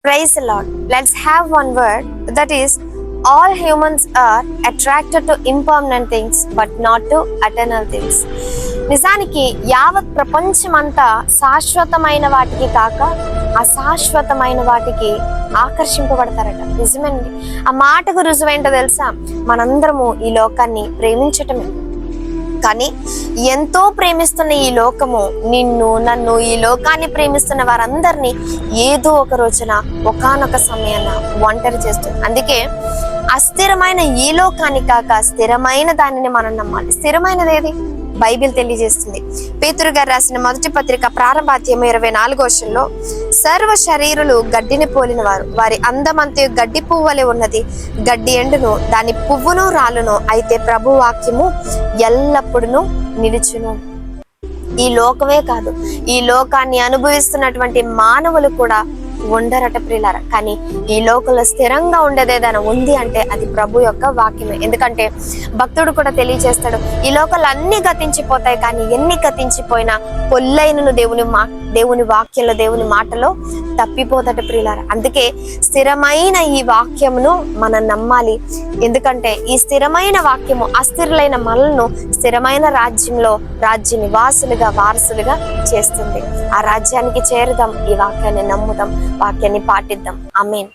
Praise the Lord. Let's have one word, that is, all humans are attracted to impermanent things but not to eternal things. నిజానికి యావత్ ప్రపంచమంతా శాశ్వతమైన వాటికి కాక అశాశ్వతమైన వాటికి ఆకర్షింపబడతారట. నిజమేనండి. ఆ మాటకు రుజువేంటో తెలుసా? మనందరము ఈ లోకాన్ని ప్రేమించటమే. కానీ ఎంతో ప్రేమిస్తున్న ఈ లోకము నిన్ను నన్ను ఈ లోకాన్ని ప్రేమిస్తున్న వారందరినీ ఏదో ఒక రోజున ఒకానొక సమయాన ఒంటరి చేస్తుంది. అందుకే అస్థిరమైన ఈ లోకాన్ని కాక స్థిరమైన దానిని మనం నమ్మాలి. స్థిరమైనది ఏది? బైబిల్ తెలియజేస్తుంది. పేతురు గారు రాసిన మొదటి పత్రిక ప్రారంభాధ్యాయం 24వ వచనంలో, సర్వ శరీరులు గడ్డిని పోలిన వారు, వారి అందమంతయు గడ్డి పువ్వులే ఉన్నది, గడ్డి ఎండును, దాని పువ్వును రాలును, అయితే ప్రభు వాక్యము ఎల్లప్పుడూ నిలుచును. ఈ లోకమే కాదు, ఈ లోకాన్ని అనుభవిస్తున్నటువంటి మానవులు కూడా ఉండరట ప్రియులారా. కానీ ఈ లోకంలో స్థిరంగా ఉండేదేదైనా ఉంది అంటే అది ప్రభు యొక్క వాక్యమే. ఎందుకంటే భక్తుడు కూడా తెలియజేస్తాడు, ఈ లోకాలు అన్ని గతించిపోతాయి, కానీ ఎన్ని గతించిపోయినా పొల్లైనను దేవుని వాక్యంలో దేవుని మాటలో తప్పిపోతట ప్రియులారా. అందుకే స్థిరమైన ఈ వాక్యమును మనం నమ్మాలి. ఎందుకంటే ఈ స్థిరమైన వాక్యము అస్థిరులైన మనలను స్థిరమైన రాజ్యంలో రాజ్య నివాసులుగా వారసులుగా చేస్తుంది. ఆ రాజ్యానికి చేరుదాం, ఈ వాక్యాన్ని నమ్ముదాం, వాక్యాన్ని పాటిద్దాం. ఆమేన్.